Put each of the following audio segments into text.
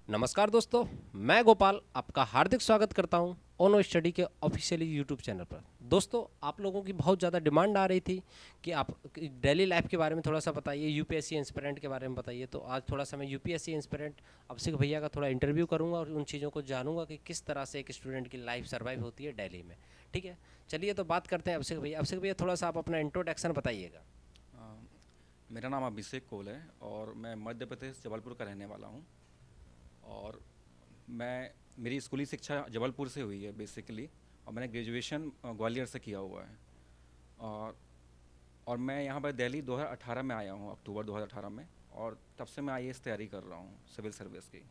नमस्कार दोस्तों, मैं गोपाल आपका हार्दिक स्वागत करता हूं ओनो स्टडी के ऑफिशियली यूट्यूब चैनल पर। दोस्तों, आप लोगों की बहुत ज़्यादा डिमांड आ रही थी कि आप डेली लाइफ के बारे में थोड़ा सा बताइए, यूपीएससी एस्पिरेंट के बारे में बताइए। तो आज थोड़ा सा मैं यूपीएससी एस्पिरेंट अभिषेक भैया का थोड़ा इंटरव्यू करूंगा और उन चीज़ों को जानूंगा कि किस तरह से एक स्टूडेंट की लाइफ सर्वाइव होती है दिल्ली में। ठीक है, चलिए तो बात करते हैं अभिषेक भैया। अभिषेक भैया, थोड़ा सा आप अपना इंट्रोडक्शन बताइएगा। अ, मेरा नाम अभिषेक कोल है और मैं मध्य प्रदेश जबलपुर का रहने वाला हूँ। और मैं मेरी स्कूली शिक्षा जबलपुर से हुई है बेसिकली। और मैंने ग्रेजुएशन ग्वालियर से किया हुआ है। और और मैं यहाँ पर दिल्ली 2018 में आया हूँ, अक्टूबर 2018 में। और तब से मैं आईएएस तैयारी कर रहा हूँ, सिविल सर्विस की।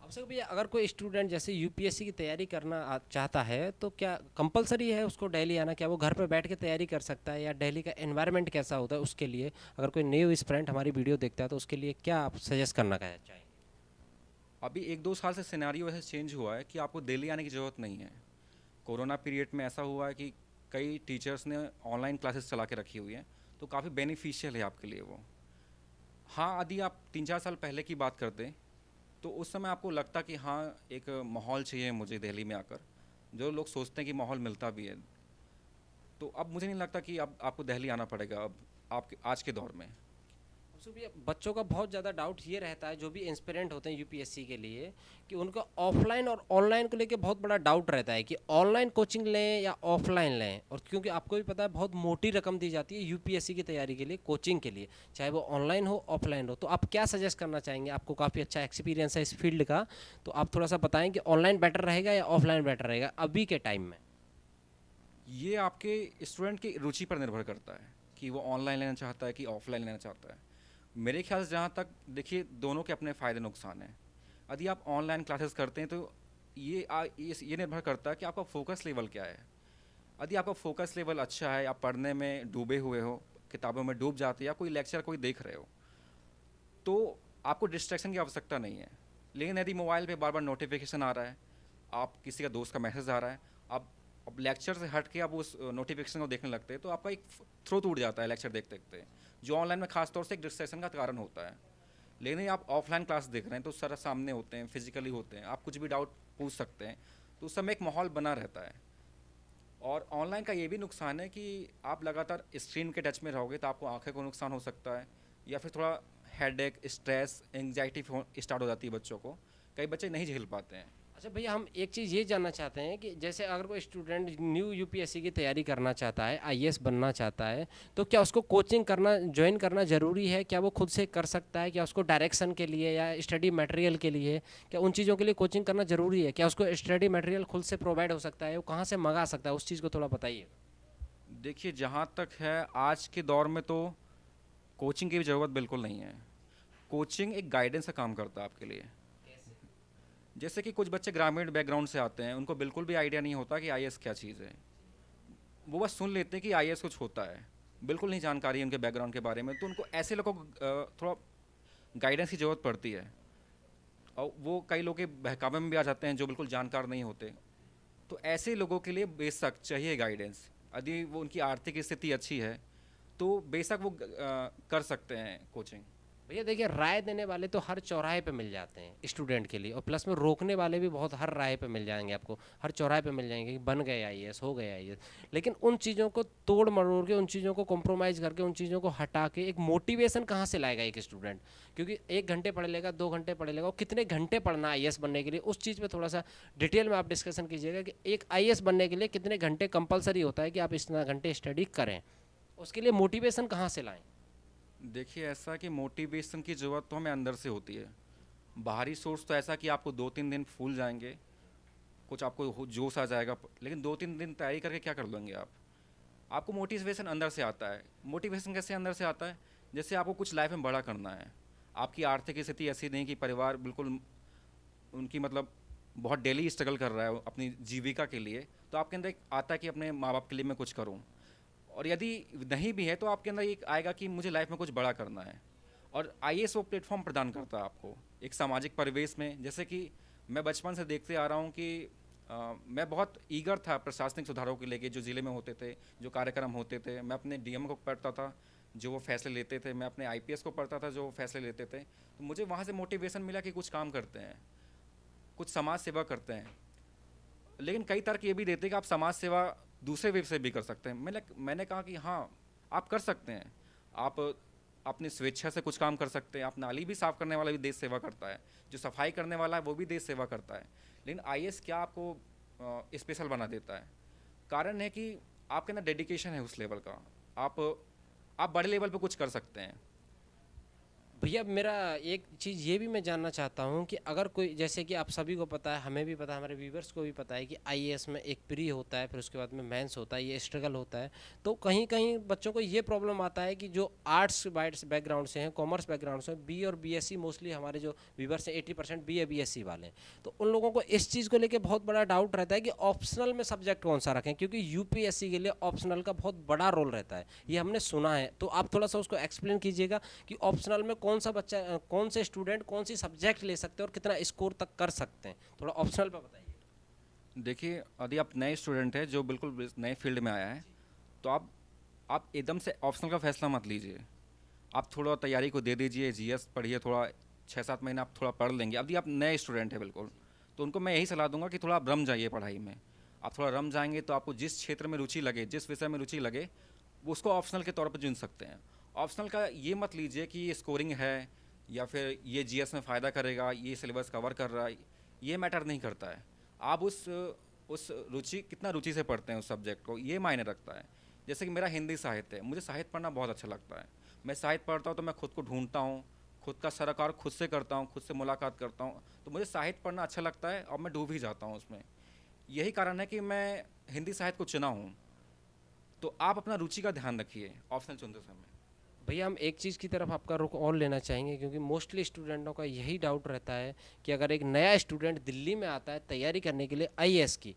अभिषेक भैया, अगर कोई स्टूडेंट जैसे यूपीएससी की तैयारी करना चाहता है तो क्या कंपलसरी है उसको दिल्ली आना? क्या वो घर पर बैठ के तैयारी कर सकता है, या दिल्ली का एनवायरनमेंट कैसा होता है उसके लिए? अगर कोई न्यू स्टूडेंट हमारी वीडियो देखता है तो उसके लिए क्या आप सजेस्ट करना चाहेंगे? अभी 1-2 साल से सिनेरियो ऐसे चेंज हुआ है कि आपको दिल्ली आने की ज़रूरत नहीं है। कोरोना पीरियड में ऐसा हुआ है कि कई टीचर्स ने ऑनलाइन क्लासेस चला के रखी हुई हैं, तो काफ़ी बेनिफिशियल है आपके लिए वो। हाँ, यदि आप 3-4 साल पहले की बात करते तो उस समय आपको लगता कि हाँ, एक माहौल चाहिए मुझे दिल्ली में आकर, जो लोग सोचते हैं कि माहौल मिलता भी है। तो अब मुझे नहीं लगता कि अब आपको दिल्ली आना पड़ेगा अब आपके आज के दौर में। अभिषेक भैया, बच्चों का बहुत ज़्यादा डाउट ये रहता है, जो भी एस्पिरेंट होते हैं यूपीएससी के लिए, कि उनका ऑफलाइन और ऑनलाइन को लेके बहुत बड़ा डाउट रहता है कि ऑनलाइन कोचिंग लें या ऑफलाइन लें। और क्योंकि आपको भी पता है बहुत मोटी रकम दी जाती है यूपीएससी की तैयारी के लिए, कोचिंग के लिए, चाहे वो ऑनलाइन हो ऑफलाइन हो। तो आप क्या सजेस्ट करना चाहेंगे? आपको काफ़ी अच्छा एक्सपीरियंस है इस फील्ड का, तो आप थोड़ा सा बताएं कि ऑनलाइन बेटर रहेगा या ऑफलाइन बेटर रहेगा अभी के टाइम में। ये आपके स्टूडेंट की रुचि पर निर्भर करता है कि वो ऑनलाइन लेना चाहता है कि ऑफलाइन लेना चाहता है। मेरे ख्याल से जहाँ तक देखिए, दोनों के अपने फ़ायदे नुकसान हैं। यदि आप ऑनलाइन क्लासेस करते हैं तो ये निर्भर करता है कि आपका फोकस लेवल क्या है। यदि आपका फोकस लेवल अच्छा है, आप पढ़ने में डूबे हुए हो, किताबों में डूब जाते हैं या कोई लेक्चर कोई देख रहे हो, तो आपको डिस्ट्रैक्शन की आवश्यकता नहीं है। लेकिन यदि मोबाइल पे बार बार नोटिफिकेशन आ रहा है, आप किसी का दोस्त का मैसेज आ रहा है, आप अब लेक्चर से हट के आप उस नोटिफिकेशन को देखने लगते हैं, तो आपका एक थ्रो टूट जाता है लेक्चर देखते देखते, जो ऑनलाइन में खास तौर से एक डिस्ट्रैक्शन का कारण होता है। लेकिन यदि आप ऑफलाइन क्लास देख रहे हैं तो सर सामने होते हैं, फिजिकली होते हैं, आप कुछ भी डाउट पूछ सकते हैं, तो उस समय एक माहौल बना रहता है। और ऑनलाइन का ये भी नुकसान है कि आप लगातार स्क्रीन के टच में रहोगे तो आपको आंखें को नुकसान हो सकता है, या फिर थोड़ा हेडेक, स्ट्रेस, एंग्जाइटी स्टार्ट हो जाती है बच्चों को। कई बच्चे नहीं झेल पाते हैं। अच्छा भैया, हम एक चीज़ ये जानना चाहते हैं कि जैसे अगर कोई स्टूडेंट न्यू यूपीएससी की तैयारी करना चाहता है, आईएएस बनना चाहता है, तो क्या उसको कोचिंग करना, ज्वाइन करना ज़रूरी है? क्या वो खुद से कर सकता है? क्या उसको डायरेक्शन के लिए या स्टडी मटेरियल के लिए, क्या उन चीज़ों के लिए कोचिंग करना ज़रूरी है? क्या उसको स्टडी मटेरियल खुद से प्रोवाइड हो सकता है? वो कहाँ से मंगा सकता है? उस चीज़ को थोड़ा बताइए। देखिए, जहाँ तक है आज के दौर में तो कोचिंग की भी ज़रूरत बिल्कुल नहीं है। कोचिंग एक गाइडेंस का काम करता है आपके लिए। जैसे कि कुछ बच्चे ग्रामीण बैकग्राउंड से आते हैं, उनको बिल्कुल भी आइडिया नहीं होता कि आईएएस क्या चीज़ है। वो बस सुन लेते हैं कि आईएएस कुछ होता है, बिल्कुल नहीं जानकारी है उनके बैकग्राउंड के बारे में। तो उनको ऐसे लोगों को थोड़ा गाइडेंस की ज़रूरत पड़ती है। और वो कई लोग के बहकावे में भी आ जाते हैं जो बिल्कुल जानकार नहीं होते। तो ऐसे लोगों के लिए बेशक चाहिए गाइडेंस। यदि वो उनकी आर्थिक स्थिति अच्छी है तो बेशक वो कर सकते हैं कोचिंग। भैया देखिए, राय देने वाले तो हर चौराहे पे मिल जाते हैं स्टूडेंट के लिए, और प्लस में रोकने वाले भी बहुत हर राह पे मिल जाएंगे आपको, हर चौराहे पे मिल जाएंगे कि बन गए आईएएस, हो गए आईएएस। लेकिन उन चीज़ों को तोड़ मरोड़ के, उन चीज़ों को कॉम्प्रोमाइज़ करके, उन चीज़ों को हटा के एक मोटिवेशन कहाँ से लाएगा एक स्टूडेंट? क्योंकि 1 घंटे पढ़ लेगा, 2 घंटे पढ़ लेगा, और कितने घंटे पढ़ना आईएएस बनने के लिए, उस चीज़ पर थोड़ा सा डिटेल में आप डिस्कशन कीजिएगा कि एक आईएएस बनने के लिए कितने घंटे कंपलसरी होता है कि आप इतना घंटे स्टडी करें, उसके लिए मोटिवेशन कहाँ से लाएं? देखिए, ऐसा कि मोटिवेशन की ज़रूरत तो हमें अंदर से होती है। बाहरी सोर्स तो ऐसा कि आपको 2-3 दिन फूल जाएंगे, कुछ आपको जोश आ जाएगा, लेकिन 2-3 दिन तैयारी करके क्या कर लेंगे आप? आपको मोटिवेशन अंदर से आता है। मोटिवेशन कैसे अंदर से आता है? जैसे आपको कुछ लाइफ में बड़ा करना है, आपकी आर्थिक स्थिति ऐसी नहीं कि परिवार बिल्कुल उनकी मतलब बहुत डेली स्ट्रगल कर रहा है अपनी जीविका के लिए, तो आपके अंदर एक आता है कि अपने माँ बाप के लिए मैं कुछ करूँ। और यदि नहीं भी है तो आपके अंदर एक आएगा कि मुझे लाइफ में कुछ बड़ा करना है। और आईएएस वो प्लेटफॉर्म प्रदान करता है आपको एक सामाजिक परिवेश में। जैसे कि मैं बचपन से देखते आ रहा हूँ कि मैं बहुत ईगर था प्रशासनिक सुधारों के लेके, जो ज़िले में होते थे, जो कार्यक्रम होते थे। मैं अपने डीएम को पढ़ता था जो वो फैसले लेते थे, मैं अपने आईपीएस को पढ़ता था जो वो फैसले लेते थे, तो मुझे वहाँ से मोटिवेशन मिला कि कुछ काम करते हैं, कुछ समाज सेवा करते हैं। लेकिन कई तर्क ये भी देते हैं कि आप समाज सेवा दूसरे वे से भी कर सकते हैं। मैंने कहा कि हाँ, आप कर सकते हैं। आप अपनी स्वेच्छा से कुछ काम कर सकते हैं। आप नाली भी साफ़ करने वाला भी देश सेवा करता है, जो सफाई करने वाला है वो भी देश सेवा करता है। लेकिन आईएएस क्या आपको स्पेशल बना देता है? कारण है कि आपके अंदर डेडिकेशन है उस लेवल का। आप बड़े लेवल पे कुछ कर सकते हैं। भैया मेरा एक चीज़ ये भी मैं जानना चाहता हूँ कि अगर कोई, जैसे कि आप सभी को पता है, हमें भी पता है, हमारे व्यूवर्स को भी पता है कि आईएएस में एक प्री होता है, फिर उसके बाद में मेंस होता है, ये स्ट्रगल होता है। तो कहीं कहीं बच्चों को ये प्रॉब्लम आता है कि जो आर्ट्स बैकग्राउंड से हैं, कॉमर्स बैकग्राउंड से, बी और बीएससी, मोस्टली हमारे जो व्यूवर्स हैं 80% बी या बीएससी वाले हैं, तो उन लोगों को इस चीज़ को लेकर बहुत बड़ा डाउट रहता है कि ऑप्शनल में सब्जेक्ट कौन सा रखें, क्योंकि यूपीएससी के लिए ऑप्शनल का बहुत बड़ा रोल रहता है, ये हमने सुना है। तो आप थोड़ा सा उसको एक्सप्लेन कीजिएगा कि ऑप्शनल में कौन सा बच्चा, कौन से स्टूडेंट कौन सी सब्जेक्ट ले सकते हैं और कितना स्कोर तक कर सकते हैं, थोड़ा ऑप्शनल पे बताइए। देखिए, यदि आप नए स्टूडेंट हैं जो बिल्कुल नए फील्ड में आया है, तो आप एकदम से ऑप्शनल का फैसला मत लीजिए। आप थोड़ा तैयारी को दे दीजिए, जीएस पढ़िए, थोड़ा 6-7 महीने आप थोड़ा पढ़ लेंगे। यदि आप नए स्टूडेंट हैं बिल्कुल, तो उनको मैं यही सलाह दूंगा कि थोड़ा आप रम जाइए पढ़ाई में। आप थोड़ा रम जाएंगे तो आपको जिस क्षेत्र में रुचि लगे, जिस विषय में रुचि लगे, वो उसको ऑप्शनल के तौर पर चुन सकते हैं। ऑप्शनल का ये मत लीजिए कि ये स्कोरिंग है या फिर ये जीएस में फ़ायदा करेगा, ये सिलेबस कवर कर रहा है, ये मैटर नहीं करता है। आप उस रुचि, कितना रुचि से पढ़ते हैं उस सब्जेक्ट को, ये मायने रखता है। जैसे कि मेरा हिंदी साहित्य है, मुझे साहित्य पढ़ना बहुत अच्छा लगता है। मैं साहित्य पढ़ता हूँ तो मैं खुद को ढूंढता हूँ, खुद का सरोकार खुद से करता हूँ, खुद से मुलाकात करता हूँ, तो मुझे साहित्य पढ़ना अच्छा लगता है और मैं डूब ही जाता हूँ उसमें। यही कारण है कि मैं हिंदी साहित्य को चुना हूँ। तो आप अपना रुचि का ध्यान रखिए ऑप्शनल चुनते समय। भैया हम एक चीज़ की तरफ आपका रुख और लेना चाहेंगे, क्योंकि मोस्टली स्टूडेंटों का यही डाउट रहता है कि अगर एक नया स्टूडेंट दिल्ली में आता है तैयारी करने के लिए आईएएस की,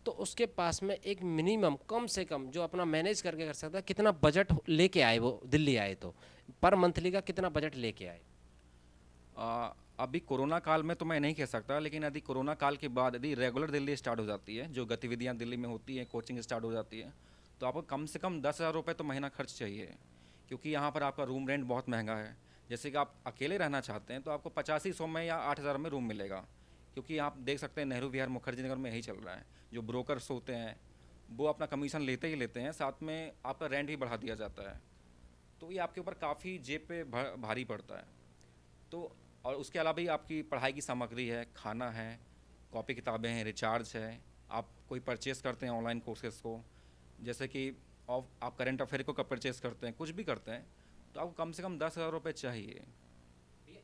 तो उसके पास में एक मिनिमम, कम से कम जो अपना मैनेज करके कर सकता है, कितना बजट लेके आए, वो दिल्ली आए तो पर मंथली का कितना बजट लेके आए? अभी कोरोना काल में तो मैं नहीं कह सकता, लेकिन यदि कोरोना काल के बाद यदि रेगुलर दिल्ली स्टार्ट हो जाती है, जो गतिविधियां दिल्ली में होती हैं, कोचिंग स्टार्ट हो जाती है, तो आपको कम से कम 10,000 रुपये तो महीना खर्च चाहिए। क्योंकि यहाँ पर आपका रूम रेंट बहुत महंगा है। जैसे कि आप अकेले रहना चाहते हैं तो आपको 8500 में या 8,000 में रूम मिलेगा। क्योंकि आप देख सकते हैं नेहरू विहार मुखर्जी नगर में यही चल रहा है। जो ब्रोकर्स होते हैं वो अपना कमीशन लेते ही लेते हैं, साथ में आपका रेंट भी बढ़ा दिया जाता है। तो ये आपके ऊपर काफ़ी जेब पे भारी पड़ता है। तो और उसके अलावा भी आपकी पढ़ाई की सामग्री है, खाना है, कॉपी किताबें हैं, रिचार्ज है, आप कोई परचेज़ करते हैं ऑनलाइन कोर्सेज़ को, जैसे कि आप करंट अफेयर को कब परचेज़ करते हैं, कुछ भी करते हैं, तो आपको कम से कम 10,000 रुपये चाहिए।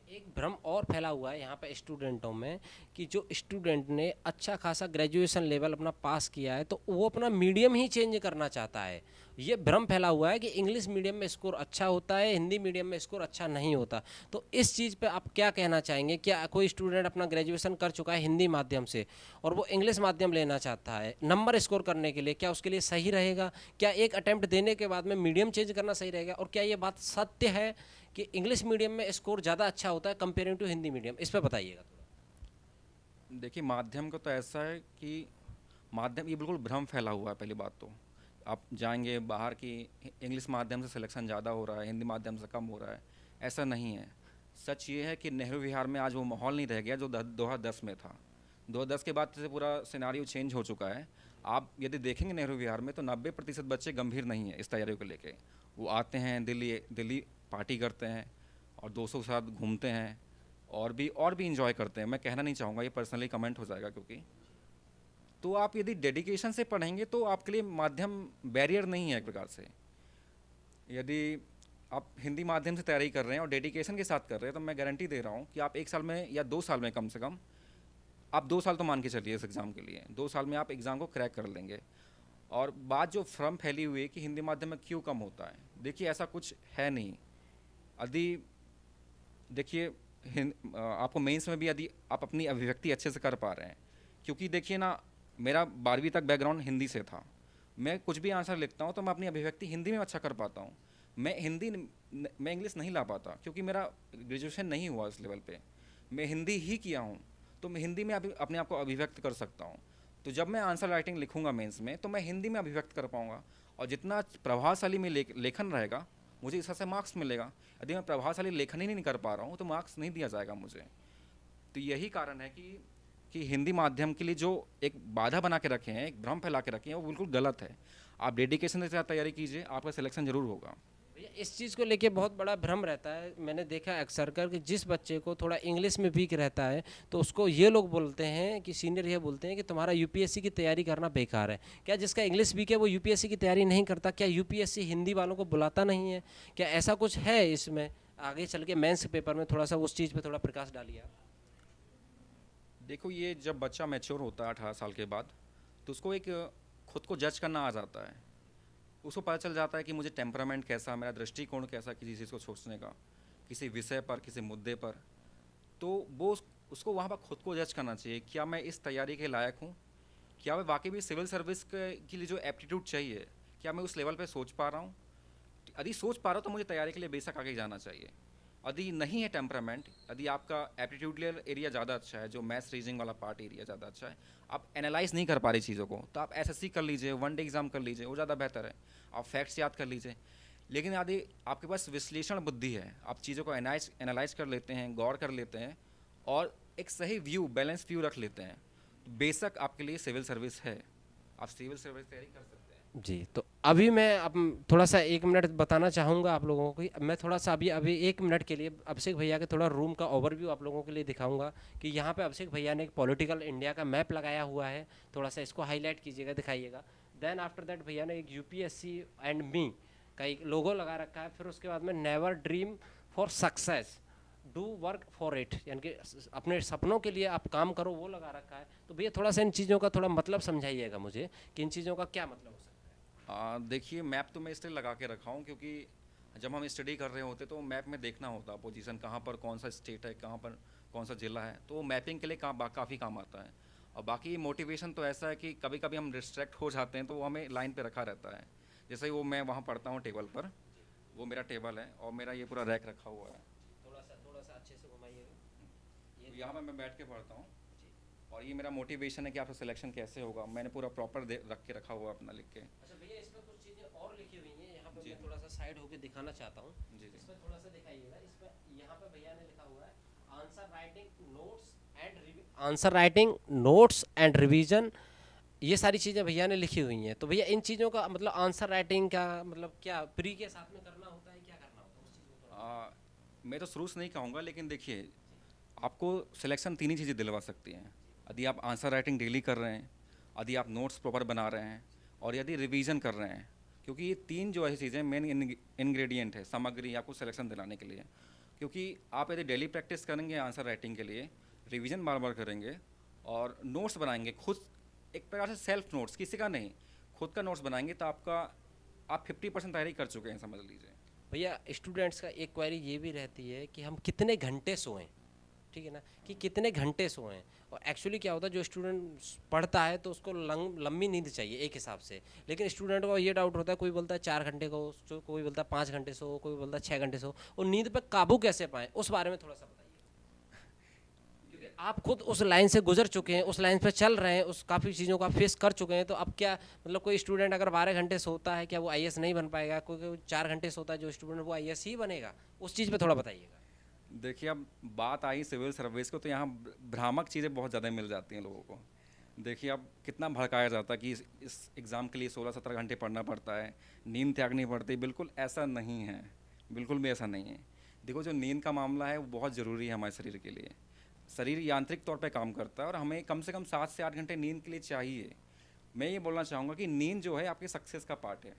एक भ्रम और फैला हुआ है यहाँ पे स्टूडेंटों में कि जो स्टूडेंट ने अच्छा खासा ग्रेजुएशन लेवल अपना पास किया है तो वो अपना मीडियम ही चेंज करना चाहता है। ये भ्रम फैला हुआ है कि इंग्लिश मीडियम में स्कोर अच्छा होता है, हिंदी मीडियम में स्कोर अच्छा नहीं होता। तो इस चीज़ पे आप क्या कहना चाहेंगे? क्या कोई स्टूडेंट अपना ग्रेजुएशन कर चुका है हिंदी माध्यम से और वो इंग्लिश माध्यम लेना चाहता है नंबर स्कोर करने के लिए, क्या उसके लिए सही रहेगा? क्या एक अटैम्प्ट देने के बाद में मीडियम चेंज करना सही रहेगा? और क्या ये बात सत्य है कि इंग्लिश मीडियम में स्कोर ज़्यादा अच्छा होता है कंपेयरिंग टू हिंदी मीडियम? इस पर बताइएगा थोड़ा। देखिए, माध्यम का तो ऐसा है कि माध्यम, ये बिल्कुल भ्रम फैला हुआ है। पहली बात तो आप जाएंगे बाहर की इंग्लिश माध्यम से सिलेक्शन ज़्यादा हो रहा है, हिंदी माध्यम से कम हो रहा है, ऐसा नहीं है। सच ये है कि नेहरू विहार में आज वो माहौल नहीं रह गया जो 2010 में था। 2010 के बाद से पूरा सिनारियो चेंज हो चुका है। आप यदि देखेंगे नेहरू विहार में तो 90% बच्चे गंभीर नहीं हैं इस तैयारियों को लेके। वो आते हैं दिल्ली पार्टी करते हैं और दोस्तों के साथ घूमते हैं और भी इंजॉय करते हैं। मैं कहना नहीं चाहूँगा, ये पर्सनली कमेंट हो जाएगा क्योंकि। तो आप यदि डेडिकेशन से पढ़ेंगे तो आपके लिए माध्यम बैरियर नहीं है एक प्रकार से। यदि आप हिंदी माध्यम से तैयारी कर रहे हैं और डेडिकेशन के साथ कर रहे हैं तो मैं गारंटी दे रहा हूँ कि आप 1 साल में या 2 साल में, कम से कम आप 2 साल तो मान के चलिए इस एग्ज़ाम के लिए, 2 साल में आप एग्ज़ाम को क्रैक कर लेंगे। और बात जो भ्रम फैली हुई है कि हिंदी माध्यम में क्यों कम होता है, देखिए ऐसा कुछ है नहीं। यदि देखिए आपको मेंस में भी यदि आप अपनी अभिव्यक्ति अच्छे से कर पा रहे हैं, क्योंकि देखिए ना, मेरा 12वीं तक बैकग्राउंड हिंदी से था। मैं कुछ भी आंसर लिखता हूँ तो मैं अपनी अभिव्यक्ति हिंदी में अच्छा कर पाता हूँ। मैं इंग्लिश नहीं ला पाता क्योंकि मेरा ग्रेजुएशन नहीं हुआ इस लेवल पे। मैं हिंदी ही किया हूँ तो मैं हिंदी में अपने आप को अभिव्यक्त कर सकता हूँ। तो जब मैं आंसर राइटिंग लिखूंगा मेंस में तो मैं हिंदी में अभिव्यक्त कर पाऊँगा और जितना प्रभावशाली में लेखन रहेगा मुझे इस हिसाब से मार्क्स मिलेगा। यदि मैं प्रभावशाली लेखन ही नहीं कर पा रहा हूँ तो मार्क्स नहीं दिया जाएगा मुझे। तो यही कारण है कि हिंदी माध्यम के लिए जो एक बाधा बना के रखे हैं, एक भ्रम फैला के रखे हैं, वो बिल्कुल गलत है। आप डेडिकेशन के साथ तैयारी कीजिए, आपका सिलेक्शन जरूर होगा। भैया इस चीज़ को लेके बहुत बड़ा भ्रम रहता है, मैंने देखा है अक्सर कर कि जिस बच्चे को थोड़ा इंग्लिश में वीक रहता है तो उसको ये लोग बोलते हैं कि सीनियर ये बोलते हैं कि तुम्हारा यूपीएससी की तैयारी करना बेकार है। क्या जिसका इंग्लिश वीक है वो यूपीएससी की तैयारी नहीं करता? क्या यूपीएससी हिंदी वालों को बुलाता नहीं है? क्या ऐसा कुछ है इसमें? आगे चल के मेंस पेपर में थोड़ा सा उस चीज़ पे थोड़ा प्रकाश डालिए आप। देखो, ये जब बच्चा मैच्योर होता है 18 साल के बाद, तो उसको एक खुद को जज करना आ जाता है। उसको पता चल जाता है कि मुझे टेम्परामेंट कैसा, मेरा दृष्टिकोण कैसा किसी चीज़ को सोचने का, किसी विषय पर, किसी मुद्दे पर। तो वो उसको वहाँ पर खुद को जज करना चाहिए, क्या मैं इस तैयारी के लायक हूँ, क्या मैं वाकई भी सिविल सर्विस के लिए जो एप्टीट्यूड चाहिए, क्या मैं उस लेवल पे सोच पा रहा हूँ। यदि सोच पा रहा हूँ तो मुझे तैयारी के लिए बेशक आगे जाना चाहिए। यदि नहीं है टेम्परामेंट, यदि आपका एप्टीट्यूडल एरिया ज़्यादा अच्छा है, जो मैथ्स रीजनिंग वाला पार्ट एरिया ज़्यादा अच्छा है, आप एनालाइज नहीं कर पा रही चीज़ों को, तो आप एसएससी कर लीजिए, वन डे एग्जाम कर लीजिए, वो ज़्यादा बेहतर है। आप फैक्ट्स याद कर लीजिए। लेकिन यदि आपके पास विश्लेषण बुद्धि है, आप चीज़ों को एनालाइज कर लेते हैं, गौर कर लेते हैं और एक सही व्यू, बैलेंस व्यू रख लेते हैं, तो बेशक आपके लिए सिविल सर्विस है। आप सिविल सर्विस तैयारी कर सकते हैं। जी, तो अभी मैं अब थोड़ा सा 1 मिनट बताना चाहूँगा आप लोगों को कि मैं थोड़ा सा अभी अभी 1 मिनट के लिए अभिषेक भैया के थोड़ा रूम का ओवरव्यू आप लोगों के लिए दिखाऊंगा कि यहाँ पे अभिषेक भैया ने एक पॉलिटिकल इंडिया का मैप लगाया हुआ है। थोड़ा सा इसको हाईलाइट कीजिएगा, दिखाइएगा। देन आफ्टर दैट भैया ने एक यूपीएससी एंड मी का एक लोगो लगा रखा है। फिर उसके बाद में never dream for success, do work for it, यानी कि अपने सपनों के लिए आप काम करो, वो लगा रखा है। तो भैया थोड़ा सा इन चीज़ों का थोड़ा मतलब समझाइएगा मुझे कि इन चीज़ों का क्या मतलब हो सकता है। देखिए, मैप तो मैं इसलिए लगा के रखा हूँ क्योंकि जब हम स्टडी कर रहे होते तो मैप में देखना होता पोजीशन, कहाँ पर कौन सा स्टेट है, कहाँ पर कौन सा ज़िला है, तो मैपिंग के लिए काफ़ी काम आता है। और बाकी मोटिवेशन तो ऐसा है कि कभी कभी हम डिस्ट्रैक्ट हो जाते हैं, तो वो हमें लाइन पे रखा रहता है। जैसे ही वो मैं वहाँ पढ़ता हूँ टेबल पर, वो मेरा टेबल है और मेरा ये पूरा रैक रखा हुआ है। थोड़ा सा अच्छे से घुमाइएगा। तो यहाँ पर मैं बैठ के पढ़ता हूँ और ये मेरा मोटिवेशन है कि आपका सिलेक्शन कैसे होगा। मैंने पूरा प्रॉपर रख के रखा हुआ है अपना लिख के। अच्छा भैया, इसमें कुछ चीज़ें और लिखी हुई हैं यहाँ पे, जी मैं थोड़ा सा साइड होके दिखाना चाहता हूँ। जी जी। इसमें थोड़ा सा दिखाइएगा। इसमें यहाँ पे भैया ने लिखा हुआ है answer writing notes and revision. ये सारी चीज़ें भैया ने लिखी हुई हैं। तो भैया इन चीज़ों का मतलब आंसर राइटिंग का मतलब क्या प्री के साथ में करना होता है, क्या करना होता है उस चीज़ को थोड़ा। मैं तो शुरू से नहीं कहूँगा, लेकिन देखिए, आपको सिलेक्शन तीन ही चीज़ें दिलवा सकती हैं। यदि आप आंसर राइटिंग डेली कर रहे हैं, यदि आप नोट्स प्रॉपर बना रहे हैं और यदि रिवीजन कर रहे हैं, क्योंकि ये तीन जो ऐसी चीज़ें मेन इंग्रेडिएंट है सामग्री आपको सिलेक्शन दिलाने के लिए। क्योंकि आप यदि डेली प्रैक्टिस करेंगे आंसर राइटिंग के लिए, रिवीजन बार बार करेंगे और नोट्स बनाएंगे खुद, एक प्रकार से सेल्फ नोट्स, किसी का नहीं, खुद का नोट्स बनाएंगे, तो आप 50% तैयारी कर चुके हैं समझ लीजिए। भैया स्टूडेंट्स का एक क्वेरी ये भी रहती है कि हम कितने घंटे सोएं, ठीक है ना, कि कितने घंटे सोएं। और एक्चुअली क्या होता है, जो स्टूडेंट पढ़ता है तो उसको लंबी नींद चाहिए एक हिसाब से, लेकिन स्टूडेंट को ये डाउट होता है, कोई बोलता है 4 घंटे को, कोई बोलता है 5 घंटे सो, कोई बोलता है 6 घंटे सो। और नींद पे काबू कैसे पाएं, उस बारे में थोड़ा सा बताइए, क्योंकि आप खुद उस लाइन से गुजर चुके हैं, उस लाइन पे चल रहे हैं, उस काफ़ी चीज़ों का फेस कर चुके हैं। तो अब क्या मतलब कोई स्टूडेंट अगर 12 घंटे सोता है, क्या वो आईएएस नहीं बन पाएगा? कोई 4 घंटे सोता है जो स्टूडेंट, वो आईएएस ही बनेगा? उस चीज़ पे थोड़ा बताइएगा। देखिए, अब बात आई सिविल सर्विस को, तो यहाँ भ्रामक चीज़ें बहुत ज़्यादा मिल जाती हैं लोगों को। देखिए, अब कितना भड़काया जाता है कि इस एग्ज़ाम के लिए 16-17 घंटे पढ़ना पड़ता है, नींद त्यागनी पड़ती है। बिल्कुल ऐसा नहीं है, बिल्कुल भी ऐसा नहीं है। देखो, जो नींद का मामला है वो बहुत ज़रूरी है हमारे शरीर के लिए। शरीर यांत्रिक तौर पे काम करता है और हमें कम से कम 7 से 8 घंटे नींद के लिए चाहिए। मैं ये बोलना चाहूँगा कि नींद जो है आपके सक्सेस का पार्ट है।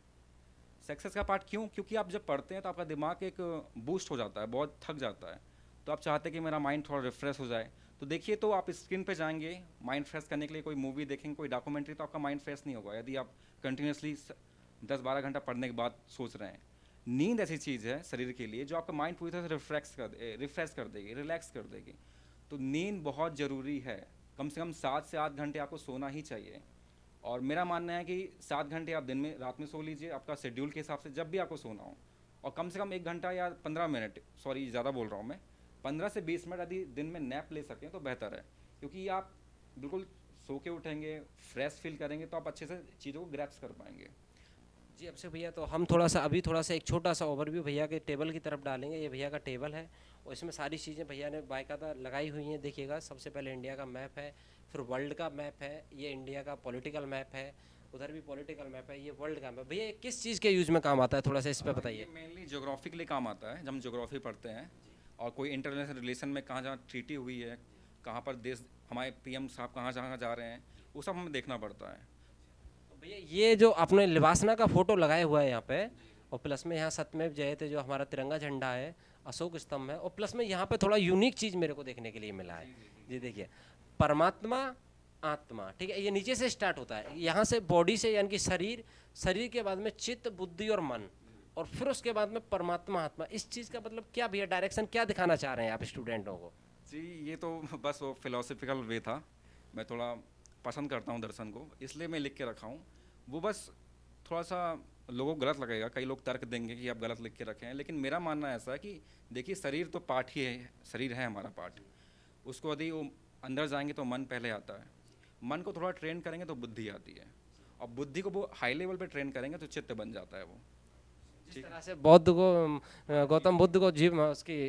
सक्सेस का पार्ट क्यों? क्योंकि आप जब पढ़ते हैं तो आपका दिमाग एक बूस्ट हो जाता है, बहुत थक जाता है, तो आप चाहते हैं कि मेरा माइंड थोड़ा रिफ्रेश हो जाए। तो देखिए, तो आप स्क्रीन पे जाएंगे माइंड फ्रेश करने के लिए, कोई मूवी देखेंगे, कोई डॉक्यूमेंट्री, तो आपका माइंड फ्रेश नहीं होगा यदि आप कंटिन्यूसली 10-12 घंटा पढ़ने के बाद सोच रहे हैं। नींद ऐसी चीज़ है शरीर के लिए जो आपका माइंड पूरी तरह से रिफ्रेश कर देगी, रिलैक्स कर देगी। तो नींद बहुत ज़रूरी है। कम से कम 7 से 8 घंटे आपको सोना ही चाहिए। और मेरा मानना है कि 7 घंटे आप दिन में, रात में सो लीजिए, आपका शेड्यूल के हिसाब से जब भी आपको सोना हो। और कम से कम 1 घंटा या 15 मिनट, सॉरी ज़्यादा बोल रहा हूँ मैं, 15 से 20 मिनट यदि दिन में नैप ले सकें तो बेहतर है। क्योंकि आप बिल्कुल सो के उठेंगे, फ्रेश फील करेंगे, तो आप अच्छे से चीज़ों को ग्रैप्स कर पाएंगे। जी अभिषेक भैया, तो हम थोड़ा सा एक छोटा सा ओवरव्यू भैया के टेबल की तरफ डालेंगे। ये भैया का टेबल है और इसमें सारी चीज़ें भैया ने बाकायदा लगाई हुई हैं। देखिएगा, सबसे पहले इंडिया का मैप है, फिर वर्ल्ड का मैप है, ये इंडिया का पॉलिटिकल मैप है, उधर भी पॉलिटिकल मैप है, ये वर्ल्ड का मैप। भैया ये किस चीज़ के यूज़ में काम आता है, थोड़ा सा इस पर ये बताइए। मेनली ज्योग्राफी के लिए काम आता है, जब हम ज्योग्राफी पढ़ते हैं और कोई इंटरनेशनल रिलेशन में कहाँ जहाँ ट्रीटी हुई है, कहाँ पर देश हमारे पीएम साहब कहाँ जहाँ जा रहे हैं, वो सब हमें देखना पड़ता है। तो भैया ये जो आपने लिबासना का फोटो लगाया हुआ है यहाँ पे, और प्लस में यहाँ सत्यमेव जयते जो हमारा तिरंगा झंडा है, अशोक स्तंभ है, और प्लस में यहाँ पे थोड़ा यूनिक चीज़ मेरे को देखने के लिए मिला है। जी देखिए, परमात्मा आत्मा, ठीक है, ये नीचे से स्टार्ट होता है, यहाँ से बॉडी से यानी कि शरीर, शरीर के बाद में चित्त बुद्धि और मन, और फिर उसके बाद में परमात्मा आत्मा। इस चीज़ का मतलब क्या भैया, डायरेक्शन क्या दिखाना चाह रहे हैं आप स्टूडेंटों को? जी ये तो बस वो फिलोसफिकल वे था, मैं थोड़ा पसंद करता हूँ दर्शन को, इसलिए मैं लिख के रखा हूँ। वो बस थोड़ा सा लोगों को गलत लगेगा, कई लोग तर्क देंगे कि आप गलत लिख के रखे हैं, लेकिन मेरा मानना ऐसा है कि देखिए शरीर तो पार्ट ही है, शरीर है हमारा पार्ट, उसको यदि वो अंदर जाएंगे तो मन पहले आता है, मन को थोड़ा ट्रेन करेंगे तो बुद्धि आती है, और बुद्धि को वो हाई लेवल पे ट्रेन करेंगे तो चित्त बन जाता है वो। जिस तरह से बौद्ध को गौतम बुद्ध को जीव उसकी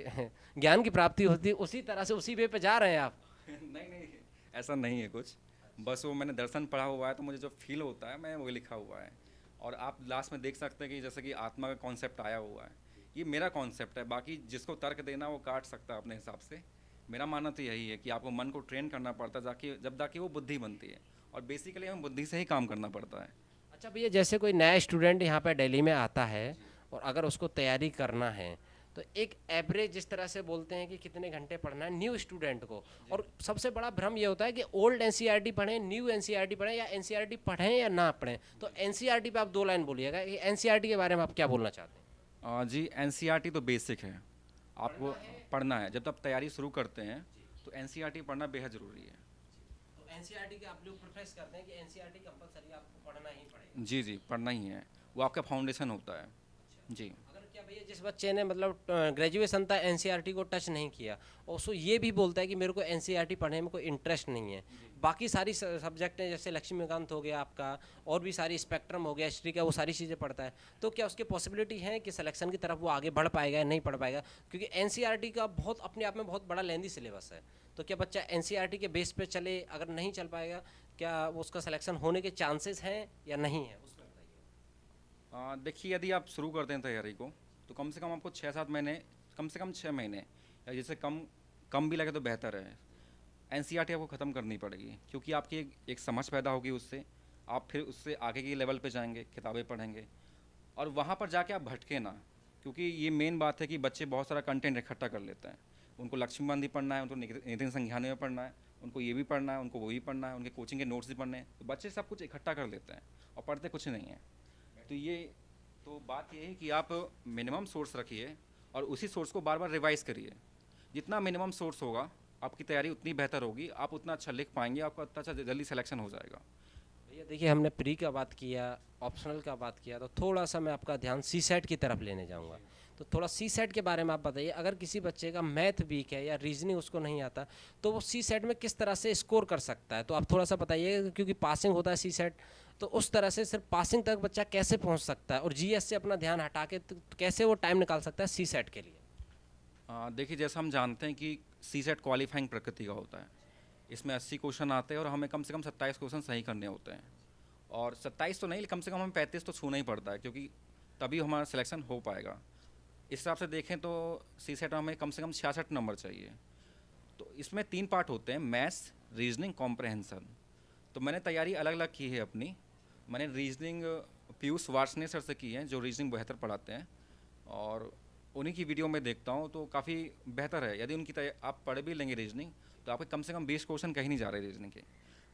ज्ञान की प्राप्ति होती है, उसी तरह से उसी वे पे जा रहे हैं आप। नहीं नहीं, ऐसा नहीं है कुछ, बस वो मैंने दर्शन पढ़ा हुआ है तो मुझे जो फील होता है मैं वो लिखा हुआ है। और आप लास्ट में देख सकते हैं कि जैसे कि आत्मा का कॉन्सेप्ट आया हुआ है, ये मेरा कॉन्सेप्ट है, बाकी जिसको तर्क देना वो काट सकता है अपने हिसाब से। मेरा मानना तो यही है कि आपको मन को ट्रेन करना पड़ता है जाके, जब जाके वो बुद्धि बनती है, और बेसिकली हमें बुद्धि से ही काम करना पड़ता है। अच्छा भैया, जैसे कोई नया स्टूडेंट यहाँ पे दिल्ली में आता है और अगर उसको तैयारी करना है, तो एक एवरेज जिस तरह से बोलते हैं कि कितने घंटे पढ़ना है न्यू स्टूडेंट को, और सबसे बड़ा भ्रम ये होता है कि ओल्ड एनसीईआरटी पढ़ें, न्यू एनसीईआरटी पढ़ें, या एनसीईआरटी पढ़ें या ना पढ़ें। तो एनसीईआरटी पे आप दो लाइन बोलिएगा कि एनसीईआरटी के बारे में आप क्या बोलना चाहते हैं? जी एनसीईआरटी तो बेसिक है, आपको पढ़ना है, जब तक तैयारी शुरू करते हैं तो एनसीईआरटी पढ़ना बेहद ज़रूरी है। तो एनसीईआरटी के आप लोग प्रेफरेंस करते हैं कि एनसीईआरटी कंपलसरी आपको पढ़ना ही पड़ेगा? जी जी, पढ़ना ही है, वो आपका फाउंडेशन होता है। जी। अगर क्या भैया जिस बच्चे ने मतलब ग्रेजुएशन तक एनसीईआरटी को टच नहीं किया, और उसको ये भी बोलता है कि मेरे को एनसीईआरटी पढ़ने में कोई इंटरेस्ट नहीं है, बाकी सारी सब्जेक्ट हैं जैसे लक्ष्मीकांत हो गया आपका, और भी सारी स्पेक्ट्रम हो गया, हिस्ट्री का, वो सारी चीज़ें पढ़ता है, तो क्या उसकी पॉसिबिलिटी है कि सिलेक्शन की तरफ वो आगे बढ़ पाएगा या नहीं पढ़ पाएगा? क्योंकि एनसीईआरटी का बहुत अपने आप में बहुत बड़ा लेंदी सिलेबस है, तो क्या बच्चा एनसीईआरटी के बेस पे चले, अगर नहीं चल पाएगा क्या वो उसका सिलेक्शन होने के चांसेस हैं या नहीं है, उसमें बताइए। देखिए यदि आप शुरू करते हैं तैयारी को तो कम से कम आपको 6-7 महीने, कम से कम 6 महीने, या जैसे कम कम भी लगे तो बेहतर है, एनसीईआरटी आपको ख़त्म करनी पड़ेगी, क्योंकि आपकी एक समझ पैदा होगी उससे, आप फिर उससे आगे की लेवल पे जाएंगे, किताबें पढ़ेंगे, और वहाँ पर जाके आप भटके ना, क्योंकि ये मेन बात है कि बच्चे बहुत सारा कंटेंट इकट्ठा कर लेते हैं, उनको लक्ष्मीकांत भी पढ़ना है, उनको नितिन संज्ञान में पढ़ना है, उनको ये भी पढ़ना है, उनको वो भी पढ़ना है, उनके कोचिंग के नोट्स भी पढ़ने हैं, तो बच्चे सब कुछ इकट्ठा कर लेते हैं और पढ़ते कुछ नहीं है। तो बात ये है कि आप मिनिमम सोर्स रखिए और उसी सोर्स को बार बार रिवाइज करिए, जितना मिनिमम सोर्स होगा आपकी तैयारी उतनी बेहतर होगी, आप उतना अच्छा लिख पाएंगे, आपका उतना अच्छा जल्दी सिलेक्शन हो जाएगा। भैया देखिए, हमने प्री का बात किया, ऑप्शनल का बात किया, तो थोड़ा सा मैं आपका ध्यान सी सेट की तरफ लेने जाऊंगा। तो थोड़ा सी सेट के बारे में आप बताइए, अगर किसी बच्चे का मैथ वीक है या रीजनिंग उसको नहीं आता, तो वो सी सेट में किस तरह से स्कोर कर सकता है, तो आप थोड़ा सा बताइए, क्योंकि पासिंग होता है सी सेट, तो उस तरह से सिर्फ पासिंग तक बच्चा कैसे पहुंच सकता है, और जीएस से अपना ध्यान हटा के तो कैसे वो टाइम निकाल सकता है सी सेट के लिए? देखिए जैसा हम जानते हैं कि सी सेट क्वालिफाइंग प्रकृति का होता है, इसमें 80 क्वेश्चन आते हैं और हमें कम से कम 27 क्वेश्चन सही करने होते हैं, और 27 तो नहीं, कम से कम हमें 35 तो छूना ही पड़ता है, क्योंकि तभी हमारा सिलेक्शन हो पाएगा। इस हिसाब से देखें तो सी सेट में हमें कम से कम 66 नंबर चाहिए। तो इसमें 3 पार्ट होते हैं, मैथ्स, रीजनिंग, कॉम्प्रहेंसन। तो मैंने तैयारी अलग अलग की है अपनी, मैंने रीजनिंग पीयूष वार्ष्णेय सर से की है, जो रीजनिंग बेहतर पढ़ाते हैं, और उन्हीं की वीडियो में देखता हूँ तो काफ़ी बेहतर है। यदि उनकी आप पढ़ भी लेंगे रीजनिंग तो आपके कम से कम 20 क्वेश्चन कहीं नहीं जा रहे रीजनिंग के।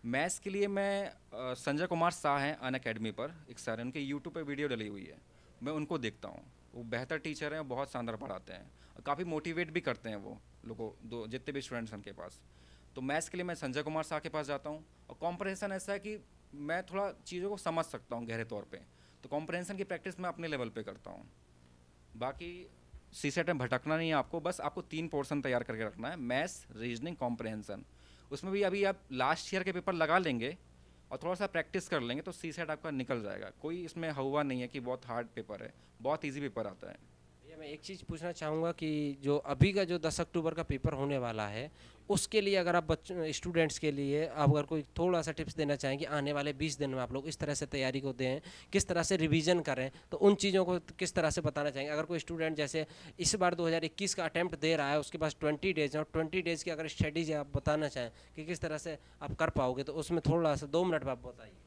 मैथ्स के लिए मैं संजय कुमार शाह हैं अन अकेडमी पर, एक सर हैं, उनके यूट्यूब पे वीडियो डली हुई है, मैं उनको देखता हूँ, वो बेहतर टीचर हैं, बहुत शानदार पढ़ाते हैं और काफ़ी मोटिवेट भी करते हैं वो लोगों दो जितने भी स्टूडेंट्स हैं उनके पास। तो मैथ्स के लिए मैं संजय कुमार शाह के पास जाता हूँ, और कॉम्प्रहेंसन ऐसा है कि मैं थोड़ा चीज़ों को समझ सकता हूँ गहरे तौर पे, तो कॉम्प्रहेंसन की प्रैक्टिस मैं अपने लेवल पे करता हूँ। बाकी सी सेट में भटकना नहीं है आपको, बस आपको 3 पोर्शन तैयार करके रखना है, मैथ्स, रीजनिंग, कॉम्प्रहेंसन। उसमें भी अभी आप लास्ट ईयर के पेपर लगा लेंगे और थोड़ा सा प्रैक्टिस कर लेंगे तो सी सेट आपका निकल जाएगा। कोई इसमें हुआ नहीं है कि बहुत हार्ड पेपर है, बहुत ईजी पेपर आता है। भैया मैं एक चीज़ पूछना चाहूँगा कि जो अभी का जो 10 अक्टूबर का पेपर होने वाला है, उसके लिए अगर आप बच्चों स्टूडेंट्स के लिए आप अगर कोई थोड़ा सा टिप्स देना चाहें कि आने वाले 20 दिन में आप लोग इस तरह से तैयारी को दें, किस तरह से रिवीजन करें, तो उन चीज़ों को किस तरह से बताना चाहेंगे? अगर कोई स्टूडेंट जैसे इस बार 2021 का अटेम्प्ट दे रहा है, उसके पास 20 डेज है और 20 डेज़ की अगर स्ट्रेटेजी आप बताना चाहें कि किस तरह से आप कर पाओगे, तो उसमें थोड़ा सा 2 मिनट में आप बताइए।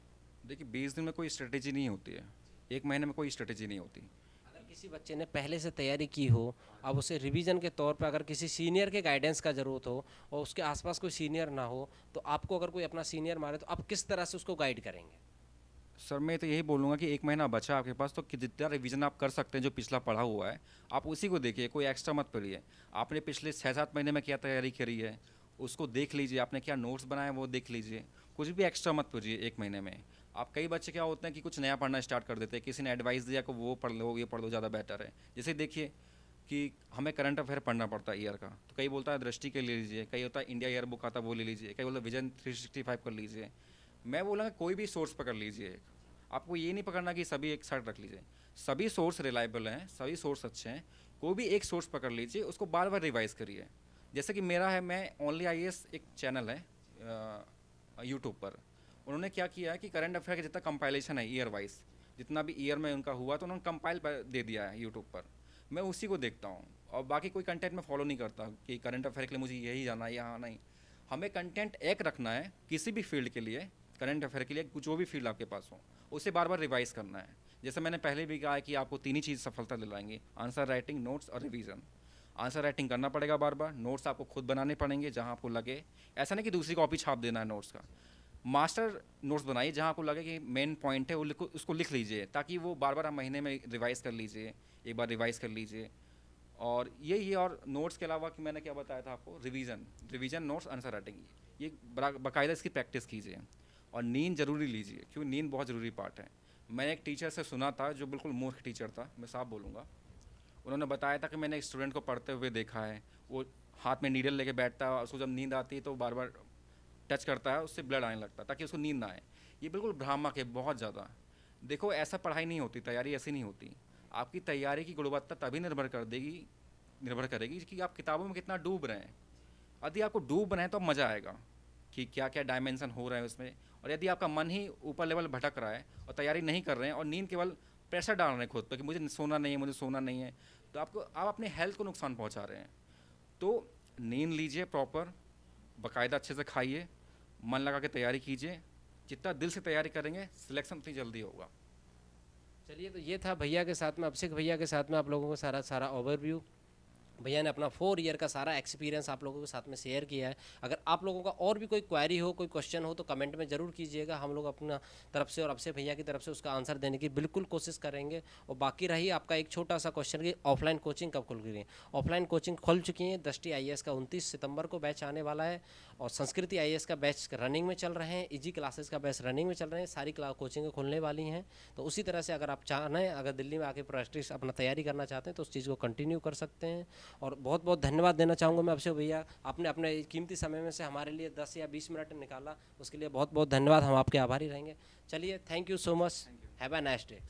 देखिए 20 दिन में कोई स्ट्रेटेजी नहीं होती है, एक महीने में कोई स्ट्रेटेजी नहीं होती। अगर किसी बच्चे ने पहले से तैयारी की हो, अब उसे रिवीजन के तौर पे अगर किसी सीनियर के गाइडेंस का ज़रूरत हो और उसके आसपास कोई सीनियर ना हो, तो आपको अगर कोई अपना सीनियर मारे तो आप किस तरह से उसको गाइड करेंगे? सर मैं तो यही बोलूँगा कि एक महीना बचा आपके पास, तो कि जितना रिवीजन आप कर सकते हैं जो पिछला पढ़ा हुआ है आप उसी को देखिए, कोई एक्स्ट्रा मत पढ़िए। आपने पिछले 6-7 महीने में क्या तैयारी करी है उसको देख लीजिए, आपने क्या नोट्स बनाए वो देख लीजिए, कुछ भी एक्स्ट्रा मत पढ़िए एक महीने में। आप कई बच्चे क्या होते हैं कि कुछ नया पढ़ना स्टार्ट कर देते हैं, किसी ने एडवाइस दिया कि वो पढ़ लो ये पढ़ लो ज़्यादा बेटर है। जैसे देखिए कि हमें करंट अफेयर पढ़ना पड़ता है ईयर का, तो कई बोलता है दृष्टि के ले लीजिए, कई होता है इंडिया ईयर बुक आता है वो ले लीजिए, कई बोलता है विजन 365 कर लीजिए। मैं बोलूँगा कोई भी सोर्स पकड़ लीजिए एक। आपको ये नहीं पकड़ना कि सभी एक साथ रख लीजिए, सभी सोर्स रिलायबल हैं, सभी सोर्स अच्छे हैं, कोई भी एक सोर्स पकड़ लीजिए, उसको बार बार रिवाइज करिए। जैसे कि मेरा है, मैं ओनली आईएएस एक चैनल है यूट्यूब पर, उन्होंने क्या किया है कि करंट अफेयर का जितना कंपाइलेशन है ईयर वाइज, जितना भी ईयर में उनका हुआ तो उन्होंने कंपाइल दे दिया है यूट्यूब पर, मैं उसी को देखता हूँ। और बाकी कोई कंटेंट में फॉलो नहीं करता कि करंट अफेयर के लिए मुझे यही जाना है, यहाँ नहीं। हमें कंटेंट एक रखना है किसी भी फील्ड के लिए, करंट अफेयर के लिए जो भी फील्ड आपके पास हो उसे बार बार रिवाइज करना है। जैसे मैंने पहले भी कहा है कि आपको 3 ही चीज़ सफलता दिलाएंगी, आंसर राइटिंग, नोट्स और रिवीजन। आंसर राइटिंग करना पड़ेगा बार बार, नोट्स आपको खुद बनाने पड़ेंगे जहाँ आपको लगे, ऐसा नहीं कि दूसरी कॉपी छाप देना है नोट्स का। मास्टर नोट्स बनाइए जहाँ आपको लगे कि मेन पॉइंट है वो उसको लिख लीजिए, ताकि वो बार बार आप महीने में रिवाइज कर लीजिए, एक बार रिवाइज कर लीजिए। और यही, और नोट्स के अलावा कि मैंने क्या बताया था आपको, रिवीजन नोट्स आंसर राइटिंग, ये बाकायदा इसकी प्रैक्टिस कीजिए। और नींद ज़रूरी लीजिए, क्योंकि नींद बहुत ज़रूरी पार्ट है। मैंने एक टीचर से सुना था जो बिल्कुल मूर्ख टीचर था, मैं साफ बोलूँगा। उन्होंने बताया था कि मैंने एक स्टूडेंट को पढ़ते हुए देखा है, वो हाथ में नीडल लेके बैठता है और उसको जब नींद आती है तो बार बार टच करता है, उससे ब्लड आने लगता है ताकि उसको नींद ना आए। ये बिल्कुल भ्रामक है बहुत ज़्यादा। देखो ऐसा पढ़ाई नहीं होती, तैयारी ऐसी नहीं होती। आपकी तैयारी की गुणवत्ता तभी निर्भर करेगी कि आप किताबों में कितना डूब रहे हैं। यदि आपको डूब रहे हैं तो मज़ा आएगा कि क्या क्या डायमेंशन हो रहे हैं उसमें। और यदि आपका मन ही ऊपर लेवल भटक रहा है और तैयारी नहीं कर रहे हैं और नींद केवल प्रेशर डाल रहे हैं खुद पर कि मुझे सोना नहीं है, मुझे सोना नहीं है, तो आप अपने हेल्थ को नुकसान पहुंचा रहे हैं। तो नींद लीजिए प्रॉपर, बाकायदा अच्छे से खाइए, मन लगा के तैयारी कीजिए। जितना दिल से तैयारी करेंगे सिलेक्शन उतनी जल्दी होगा। चलिए, तो ये था भैया के साथ में, अभिषेक भैया के साथ में आप लोगों को सारा ओवरव्यू। भैया ने अपना 4 ईयर का सारा एक्सपीरियंस आप लोगों के साथ में शेयर किया है। अगर आप लोगों का और भी कोई क्वेरी हो, कोई क्वेश्चन हो, तो कमेंट में ज़रूर कीजिएगा। हम लोग अपना तरफ से और अभिषेक भैया की तरफ से उसका आंसर देने की बिल्कुल कोशिश करेंगे। और बाकी रही आपका एक छोटा सा क्वेश्चन कि ऑफलाइन कोचिंग कब खुल रही है। ऑफलाइन कोचिंग खुल चुकी है, दृष्टि आईएएस का 29 सितंबर को बैच आने वाला है, और संस्कृति आईएएस का बैच रनिंग में चल रहे हैं, इजी क्लासेस का बैच रनिंग में चल रहे हैं, सारी कोचिंग खुलने वाली हैं। तो उसी तरह से अगर आप चाहें, अगर दिल्ली में आके प्रैक्टिस अपना तैयारी करना चाहते हैं तो उस चीज़ को कंटिन्यू कर सकते हैं। और बहुत बहुत धन्यवाद देना चाहूँगा मैं अभिषेक भैया, आपने अपने कीमती समय में से हमारे लिए 10 या 20 मिनट निकाला, उसके लिए बहुत बहुत धन्यवाद, हम आपके आभारी रहेंगे। चलिए, thank you so much, have a nice day.